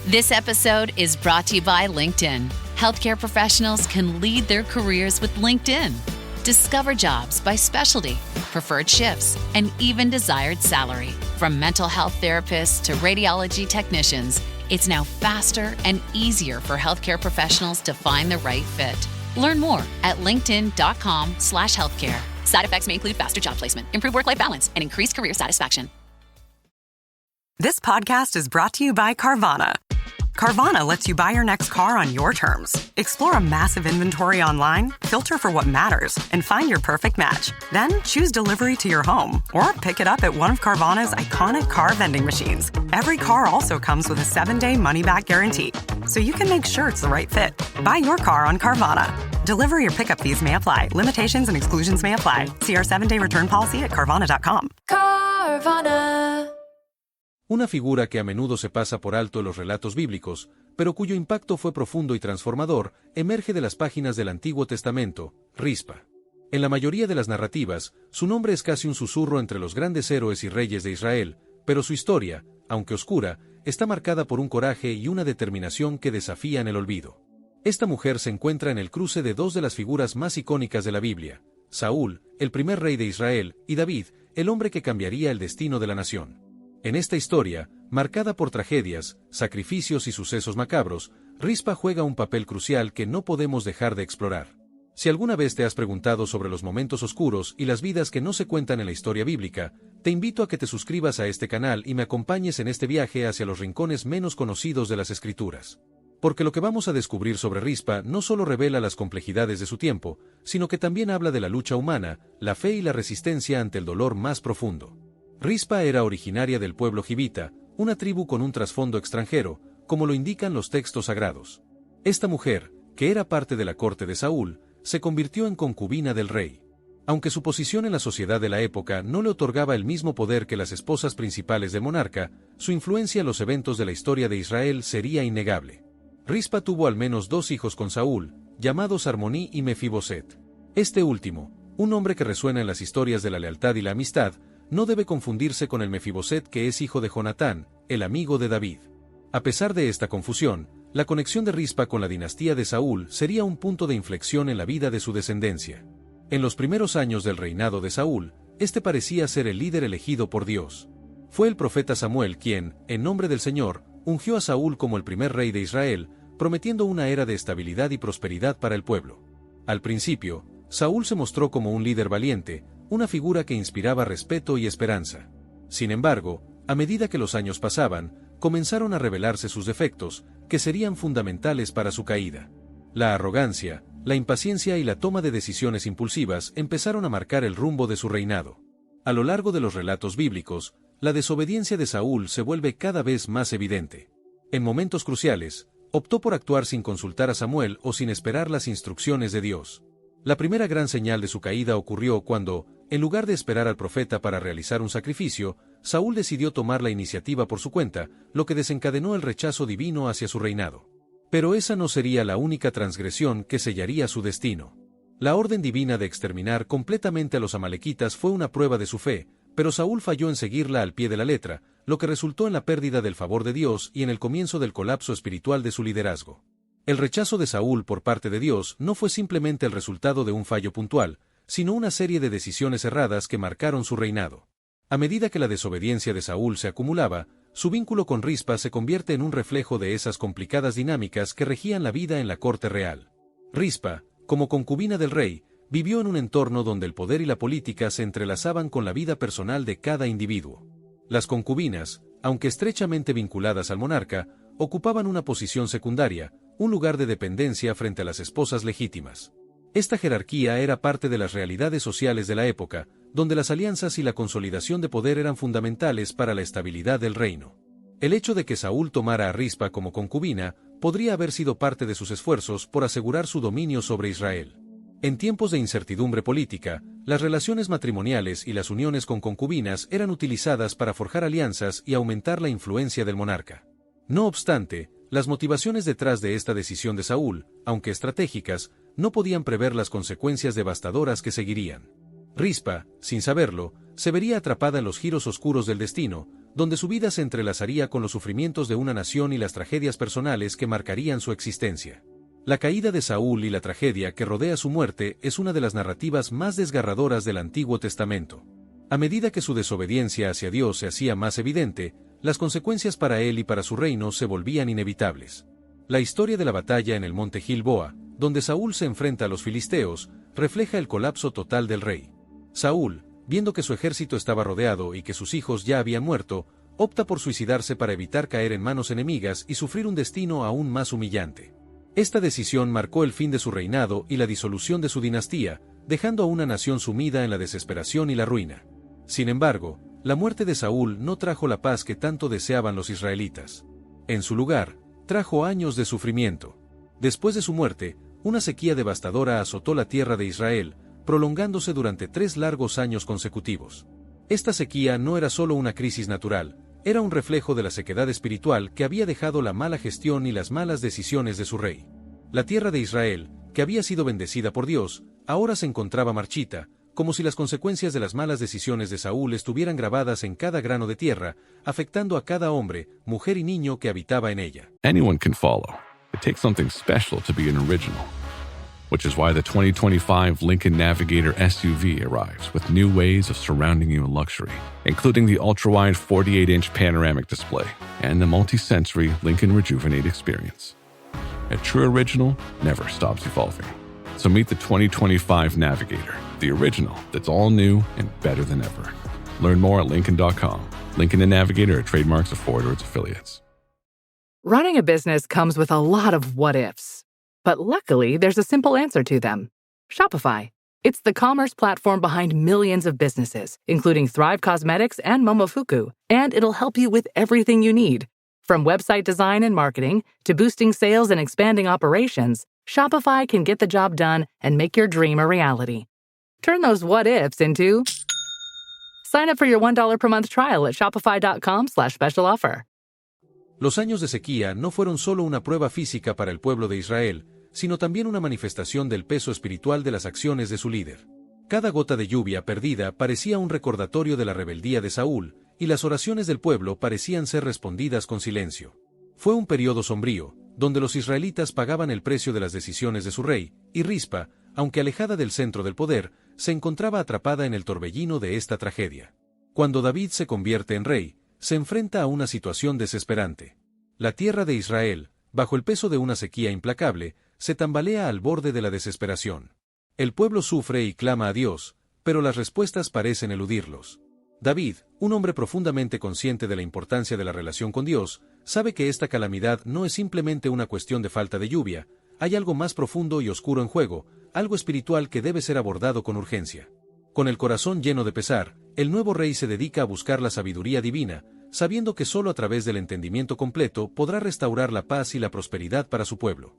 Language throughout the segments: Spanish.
This episode is brought to you by LinkedIn. Healthcare professionals can lead their careers with LinkedIn. Discover jobs by specialty, preferred shifts, and even desired salary. From mental health therapists to radiology technicians, it's now faster and easier for healthcare professionals to find the right fit. Learn more at linkedin.com/healthcare. Side effects may include faster job placement, improved work-life balance, and increased career satisfaction. This podcast is brought to you by Carvana. Carvana lets you buy your next car on your terms. Explore a massive inventory online, filter for what matters, and find your perfect match. Then choose delivery to your home or pick it up at one of Carvana's iconic car vending machines. Every car also comes with a 7-day money-back guarantee, so you can make sure it's the right fit. Buy your car on Carvana. Delivery or pickup fees may apply. Limitations and exclusions may apply. See our 7-day return policy at Carvana.com. Carvana. Una figura que a menudo se pasa por alto en los relatos bíblicos, pero cuyo impacto fue profundo y transformador, emerge de las páginas del Antiguo Testamento, Rispa. En la mayoría de las narrativas, su nombre es casi un susurro entre los grandes héroes y reyes de Israel, pero su historia, aunque oscura, está marcada por un coraje y una determinación que desafían el olvido. Esta mujer se encuentra en el cruce de dos de las figuras más icónicas de la Biblia: Saúl, el primer rey de Israel, y David, el hombre que cambiaría el destino de la nación. En esta historia, marcada por tragedias, sacrificios y sucesos macabros, Rispa juega un papel crucial que no podemos dejar de explorar. Si alguna vez te has preguntado sobre los momentos oscuros y las vidas que no se cuentan en la historia bíblica, te invito a que te suscribas a este canal y me acompañes en este viaje hacia los rincones menos conocidos de las Escrituras. Porque lo que vamos a descubrir sobre Rispa no solo revela las complejidades de su tiempo, sino que también habla de la lucha humana, la fe y la resistencia ante el dolor más profundo. Rispa era originaria del pueblo jibita, una tribu con un trasfondo extranjero, como lo indican los textos sagrados. Esta mujer, que era parte de la corte de Saúl, se convirtió en concubina del rey. Aunque su posición en la sociedad de la época no le otorgaba el mismo poder que las esposas principales del monarca, su influencia en los eventos de la historia de Israel sería innegable. Rispa tuvo al menos 2 hijos con Saúl, llamados Armoní y Mefiboset. Este último, un nombre que resuena en las historias de la lealtad y la amistad, no debe confundirse con el Mefiboset que es hijo de Jonatán, el amigo de David. A pesar de esta confusión, la conexión de Rispa con la dinastía de Saúl sería un punto de inflexión en la vida de su descendencia. En los primeros años del reinado de Saúl, este parecía ser el líder elegido por Dios. Fue el profeta Samuel quien, en nombre del Señor, ungió a Saúl como el primer rey de Israel, prometiendo una era de estabilidad y prosperidad para el pueblo. Al principio, Saúl se mostró como un líder valiente, una figura que inspiraba respeto y esperanza. Sin embargo, a medida que los años pasaban, comenzaron a revelarse sus defectos, que serían fundamentales para su caída. La arrogancia, la impaciencia y la toma de decisiones impulsivas empezaron a marcar el rumbo de su reinado. A lo largo de los relatos bíblicos, la desobediencia de Saúl se vuelve cada vez más evidente. En momentos cruciales, optó por actuar sin consultar a Samuel o sin esperar las instrucciones de Dios. La primera gran señal de su caída ocurrió cuando, en lugar de esperar al profeta para realizar un sacrificio, Saúl decidió tomar la iniciativa por su cuenta, lo que desencadenó el rechazo divino hacia su reinado. Pero esa no sería la única transgresión que sellaría su destino. La orden divina de exterminar completamente a los amalequitas fue una prueba de su fe, pero Saúl falló en seguirla al pie de la letra, lo que resultó en la pérdida del favor de Dios y en el comienzo del colapso espiritual de su liderazgo. El rechazo de Saúl por parte de Dios no fue simplemente el resultado de un fallo puntual, sino una serie de decisiones erradas que marcaron su reinado. A medida que la desobediencia de Saúl se acumulaba, su vínculo con Rispa se convierte en un reflejo de esas complicadas dinámicas que regían la vida en la corte real. Rispa, como concubina del rey, vivió en un entorno donde el poder y la política se entrelazaban con la vida personal de cada individuo. Las concubinas, aunque estrechamente vinculadas al monarca, ocupaban una posición secundaria, un lugar de dependencia frente a las esposas legítimas. Esta jerarquía era parte de las realidades sociales de la época, donde las alianzas y la consolidación de poder eran fundamentales para la estabilidad del reino. El hecho de que Saúl tomara a Rispa como concubina podría haber sido parte de sus esfuerzos por asegurar su dominio sobre Israel. En tiempos de incertidumbre política, las relaciones matrimoniales y las uniones con concubinas eran utilizadas para forjar alianzas y aumentar la influencia del monarca. No obstante, las motivaciones detrás de esta decisión de Saúl, aunque estratégicas, no podían prever las consecuencias devastadoras que seguirían. Rispa, sin saberlo, se vería atrapada en los giros oscuros del destino, donde su vida se entrelazaría con los sufrimientos de una nación y las tragedias personales que marcarían su existencia. La caída de Saúl y la tragedia que rodea su muerte es una de las narrativas más desgarradoras del Antiguo Testamento. A medida que su desobediencia hacia Dios se hacía más evidente, las consecuencias para él y para su reino se volvían inevitables. La historia de la batalla en el monte Gilboa, donde Saúl se enfrenta a los filisteos, refleja el colapso total del rey. Saúl, viendo que su ejército estaba rodeado y que sus hijos ya habían muerto, opta por suicidarse para evitar caer en manos enemigas y sufrir un destino aún más humillante. Esta decisión marcó el fin de su reinado y la disolución de su dinastía, dejando a una nación sumida en la desesperación y la ruina. Sin embargo, la muerte de Saúl no trajo la paz que tanto deseaban los israelitas. En su lugar, trajo años de sufrimiento. Después de su muerte, una sequía devastadora azotó la tierra de Israel, prolongándose durante 3 largos años consecutivos. Esta sequía no era solo una crisis natural, era un reflejo de la sequedad espiritual que había dejado la mala gestión y las malas decisiones de su rey. La tierra de Israel, que había sido bendecida por Dios, ahora se encontraba marchita, como si las consecuencias de las malas decisiones de Saúl estuvieran grabadas en cada grano de tierra, afectando a cada hombre, mujer y niño que habitaba en ella. Anyone can follow. It takes something special to be an original. Which is why the 2025 Lincoln Navigator SUV arrives with new ways of surrounding you in luxury, including the ultra-wide 48-inch panoramic display and the multi-sensory Lincoln Rejuvenate experience. A true original never stops evolving. So meet the 2025 Navigator, the original that's all new and better than ever. Learn more at Lincoln.com. Lincoln and Navigator are trademarks of Ford or its affiliates. Running a business comes with a lot of what-ifs. But luckily, there's a simple answer to them. Shopify. It's the commerce platform behind millions of businesses, including Thrive Cosmetics and Momofuku, and it'll help you with everything you need. From website design and marketing to boosting sales and expanding operations, Shopify can get the job done and make your dream a reality. Turn those what-ifs into... Sign up for your $1 per month trial at shopify.com/special offer. Los años de sequía no fueron solo una prueba física para el pueblo de Israel, sino también una manifestación del peso espiritual de las acciones de su líder. Cada gota de lluvia perdida parecía un recordatorio de la rebeldía de Saúl, y las oraciones del pueblo parecían ser respondidas con silencio. Fue un periodo sombrío, donde los israelitas pagaban el precio de las decisiones de su rey, y Rispa, aunque alejada del centro del poder, se encontraba atrapada en el torbellino de esta tragedia. Cuando David se convierte en rey, se enfrenta a una situación desesperante. La tierra de Israel, bajo el peso de una sequía implacable, se tambalea al borde de la desesperación. El pueblo sufre y clama a Dios, pero las respuestas parecen eludirlos. David, un hombre profundamente consciente de la importancia de la relación con Dios, sabe que esta calamidad no es simplemente una cuestión de falta de lluvia, hay algo más profundo y oscuro en juego, algo espiritual que debe ser abordado con urgencia. Con el corazón lleno de pesar, el nuevo rey se dedica a buscar la sabiduría divina, sabiendo que solo a través del entendimiento completo podrá restaurar la paz y la prosperidad para su pueblo.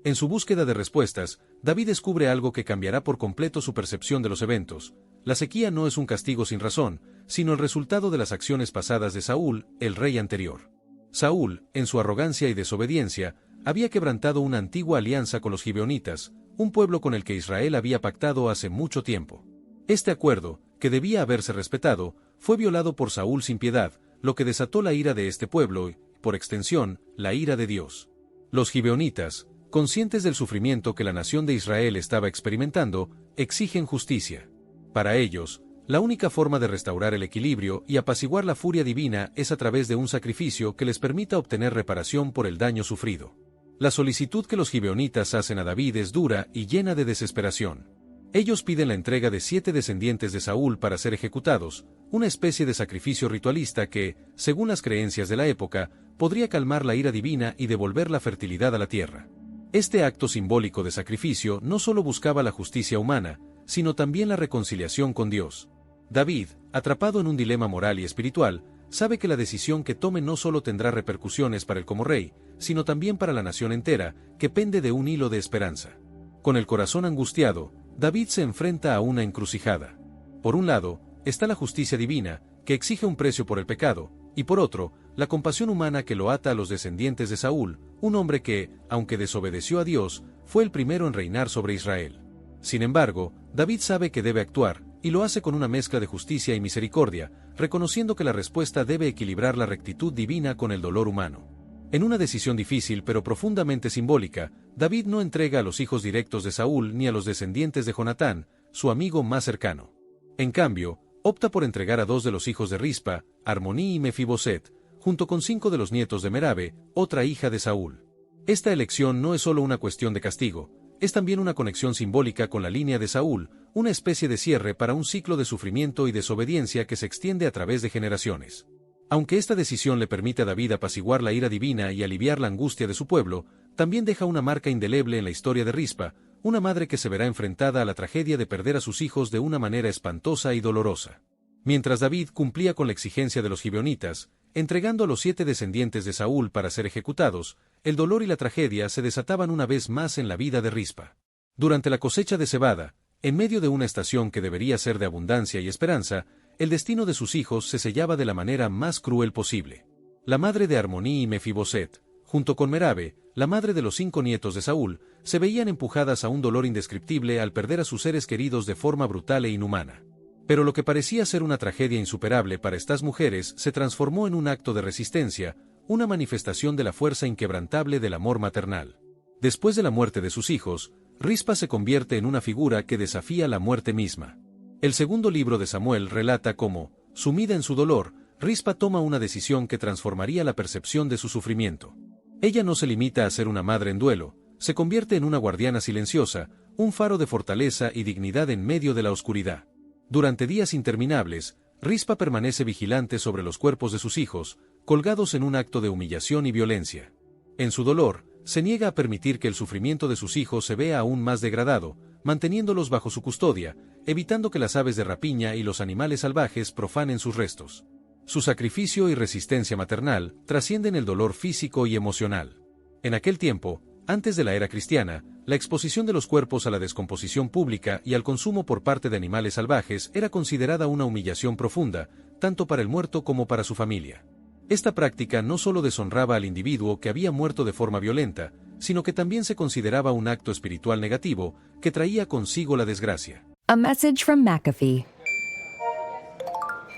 En su búsqueda de respuestas, David descubre algo que cambiará por completo su percepción de los eventos. La sequía no es un castigo sin razón, sino el resultado de las acciones pasadas de Saúl, el rey anterior. Saúl, en su arrogancia y desobediencia, había quebrantado una antigua alianza con los gibeonitas, un pueblo con el que Israel había pactado hace mucho tiempo. Este acuerdo, que debía haberse respetado, fue violado por Saúl sin piedad, lo que desató la ira de este pueblo y, por extensión, la ira de Dios. Los gibeonitas, conscientes del sufrimiento que la nación de Israel estaba experimentando, exigen justicia. Para ellos, la única forma de restaurar el equilibrio y apaciguar la furia divina es a través de un sacrificio que les permita obtener reparación por el daño sufrido. La solicitud que los gibeonitas hacen a David es dura y llena de desesperación. Ellos piden la entrega de 7 descendientes de Saúl para ser ejecutados, una especie de sacrificio ritualista que, según las creencias de la época, podría calmar la ira divina y devolver la fertilidad a la tierra. Este acto simbólico de sacrificio no solo buscaba la justicia humana, sino también la reconciliación con Dios. David, atrapado en un dilema moral y espiritual, sabe que la decisión que tome no solo tendrá repercusiones para él como rey, sino también para la nación entera, que pende de un hilo de esperanza. Con el corazón angustiado, David se enfrenta a una encrucijada. Por un lado, está la justicia divina, que exige un precio por el pecado, y por otro, la compasión humana que lo ata a los descendientes de Saúl, un hombre que, aunque desobedeció a Dios, fue el primero en reinar sobre Israel. Sin embargo, David sabe que debe actuar, y lo hace con una mezcla de justicia y misericordia, reconociendo que la respuesta debe equilibrar la rectitud divina con el dolor humano. En una decisión difícil pero profundamente simbólica, David no entrega a los hijos directos de Saúl ni a los descendientes de Jonatán, su amigo más cercano. En cambio, opta por entregar a 2 de los hijos de Rispa, Armoní y Mefiboset, junto con 5 de los nietos de Merabe, otra hija de Saúl. Esta elección no es solo una cuestión de castigo, es también una conexión simbólica con la línea de Saúl, una especie de cierre para un ciclo de sufrimiento y desobediencia que se extiende a través de generaciones. Aunque esta decisión le permite a David apaciguar la ira divina y aliviar la angustia de su pueblo, también deja una marca indeleble en la historia de Rispa, una madre que se verá enfrentada a la tragedia de perder a sus hijos de una manera espantosa y dolorosa. Mientras David cumplía con la exigencia de los gibeonitas, entregando a los 7 descendientes de Saúl para ser ejecutados, el dolor y la tragedia se desataban una vez más en la vida de Rispa. Durante la cosecha de cebada, en medio de una estación que debería ser de abundancia y esperanza, el destino de sus hijos se sellaba de la manera más cruel posible. La madre de Armoní y Mefiboset, junto con Merabe, la madre de los 5 nietos de Saúl, se veían empujadas a un dolor indescriptible al perder a sus seres queridos de forma brutal e inhumana. Pero lo que parecía ser una tragedia insuperable para estas mujeres se transformó en un acto de resistencia, una manifestación de la fuerza inquebrantable del amor maternal. Después de la muerte de sus hijos, Rispa se convierte en una figura que desafía la muerte misma. El segundo libro de Samuel relata cómo, sumida en su dolor, Rispa toma una decisión que transformaría la percepción de su sufrimiento. Ella no se limita a ser una madre en duelo, se convierte en una guardiana silenciosa, un faro de fortaleza y dignidad en medio de la oscuridad. Durante días interminables, Rispa permanece vigilante sobre los cuerpos de sus hijos, colgados en un acto de humillación y violencia. En su dolor, se niega a permitir que el sufrimiento de sus hijos se vea aún más degradado, manteniéndolos bajo su custodia, evitando que las aves de rapiña y los animales salvajes profanen sus restos. Su sacrificio y resistencia maternal trascienden el dolor físico y emocional. En aquel tiempo, antes de la era cristiana, la exposición de los cuerpos a la descomposición pública y al consumo por parte de animales salvajes era considerada una humillación profunda, tanto para el muerto como para su familia. Esta práctica no solo deshonraba al individuo que había muerto de forma violenta, sino que también se consideraba un acto espiritual negativo que traía consigo la desgracia. A message from McAfee.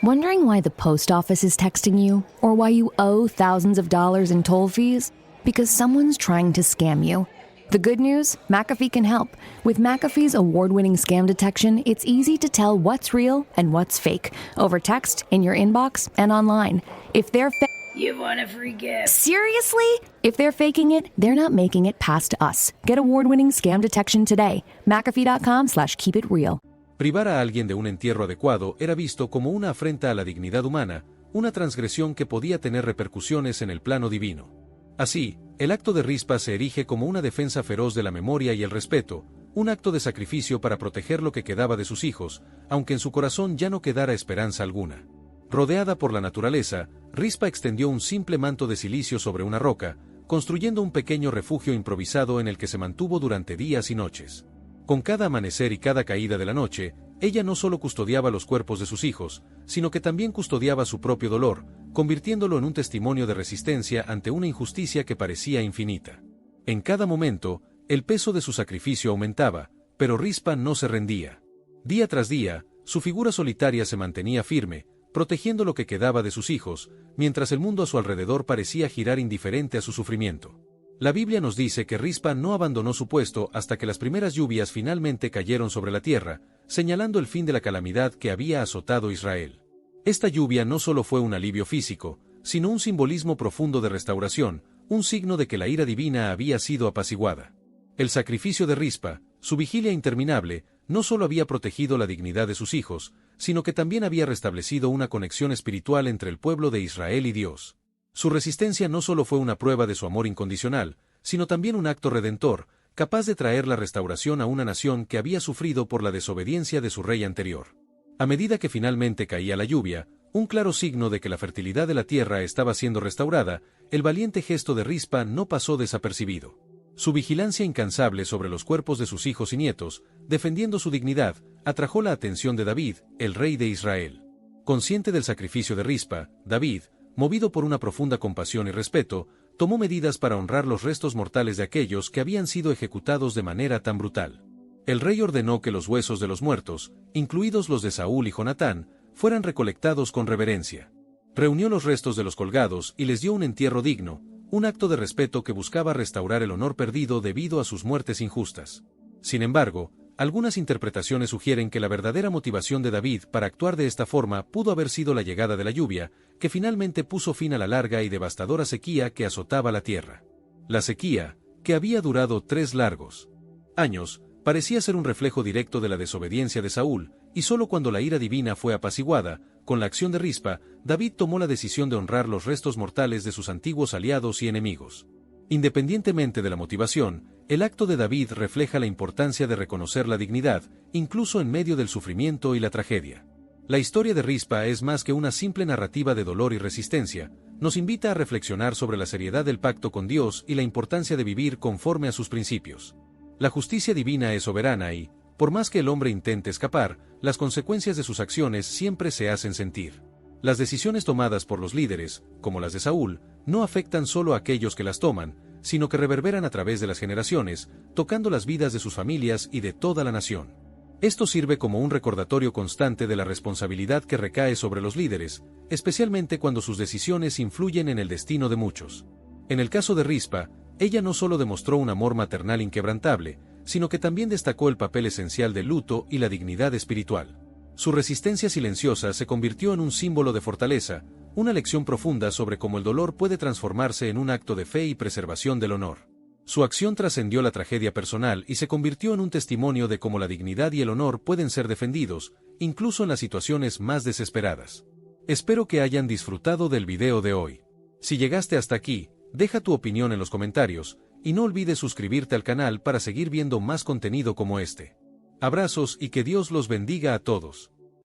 Wondering why the post office is texting you or why you owe thousands of dollars in toll fees? Because someone's trying to scam you. The good news? McAfee can help. With McAfee's award-winning scam detection, it's easy to tell what's real and what's fake over text, in your inbox, and online. If they're You want a free gift. Seriously? If they're faking it, they're not making it past us. Get award-winning scam detection today. McAfee.com/keepitreal. Privar a alguien de un entierro adecuado era visto como una afrenta a la dignidad humana, una transgresión que podía tener repercusiones en el plano divino. Así, el acto de Rispa se erige como una defensa feroz de la memoria y el respeto, un acto de sacrificio para proteger lo que quedaba de sus hijos, aunque en su corazón ya no quedara esperanza alguna. Rodeada por la naturaleza, Rispa extendió un simple manto de silicio sobre una roca, construyendo un pequeño refugio improvisado en el que se mantuvo durante días y noches. Con cada amanecer y cada caída de la noche, ella no solo custodiaba los cuerpos de sus hijos, sino que también custodiaba su propio dolor, convirtiéndolo en un testimonio de resistencia ante una injusticia que parecía infinita. En cada momento, el peso de su sacrificio aumentaba, pero Rispa no se rendía. Día tras día, su figura solitaria se mantenía firme, protegiendo lo que quedaba de sus hijos, mientras el mundo a su alrededor parecía girar indiferente a su sufrimiento. La Biblia nos dice que Rispa no abandonó su puesto hasta que las primeras lluvias finalmente cayeron sobre la tierra, señalando el fin de la calamidad que había azotado Israel. Esta lluvia no solo fue un alivio físico, sino un simbolismo profundo de restauración, un signo de que la ira divina había sido apaciguada. El sacrificio de Rispa, su vigilia interminable, no solo había protegido la dignidad de sus hijos, sino que también había restablecido una conexión espiritual entre el pueblo de Israel y Dios. Su resistencia no solo fue una prueba de su amor incondicional, sino también un acto redentor, capaz de traer la restauración a una nación que había sufrido por la desobediencia de su rey anterior. A medida que finalmente caía la lluvia, un claro signo de que la fertilidad de la tierra estaba siendo restaurada, el valiente gesto de Rispa no pasó desapercibido. Su vigilancia incansable sobre los cuerpos de sus hijos y nietos, defendiendo su dignidad, atrajo la atención de David, el rey de Israel. Consciente del sacrificio de Rispa, David, movido por una profunda compasión y respeto, tomó medidas para honrar los restos mortales de aquellos que habían sido ejecutados de manera tan brutal. El rey ordenó que los huesos de los muertos, incluidos los de Saúl y Jonatán, fueran recolectados con reverencia. Reunió los restos de los colgados y les dio un entierro digno, un acto de respeto que buscaba restaurar el honor perdido debido a sus muertes injustas. Sin embargo, algunas interpretaciones sugieren que la verdadera motivación de David para actuar de esta forma pudo haber sido la llegada de la lluvia, que finalmente puso fin a la larga y devastadora sequía que azotaba la tierra. La sequía, que había durado 3 largos años, parecía ser un reflejo directo de la desobediencia de Saúl, y solo cuando la ira divina fue apaciguada, con la acción de Rispa, David tomó la decisión de honrar los restos mortales de sus antiguos aliados y enemigos. Independientemente de la motivación, el acto de David refleja la importancia de reconocer la dignidad, incluso en medio del sufrimiento y la tragedia. La historia de Rispa es más que una simple narrativa de dolor y resistencia, nos invita a reflexionar sobre la seriedad del pacto con Dios y la importancia de vivir conforme a sus principios. La justicia divina es soberana y, por más que el hombre intente escapar, las consecuencias de sus acciones siempre se hacen sentir. Las decisiones tomadas por los líderes, como las de Saúl, no afectan solo a aquellos que las toman, sino que reverberan a través de las generaciones, tocando las vidas de sus familias y de toda la nación. Esto sirve como un recordatorio constante de la responsabilidad que recae sobre los líderes, especialmente cuando sus decisiones influyen en el destino de muchos. En el caso de Rispa, ella no solo demostró un amor maternal inquebrantable, sino que también destacó el papel esencial del luto y la dignidad espiritual. Su resistencia silenciosa se convirtió en un símbolo de fortaleza, una lección profunda sobre cómo el dolor puede transformarse en un acto de fe y preservación del honor. Su acción trascendió la tragedia personal y se convirtió en un testimonio de cómo la dignidad y el honor pueden ser defendidos, incluso en las situaciones más desesperadas. Espero que hayan disfrutado del video de hoy. Si llegaste hasta aquí, deja tu opinión en los comentarios, y no olvides suscribirte al canal para seguir viendo más contenido como este. Abrazos y que Dios los bendiga a todos.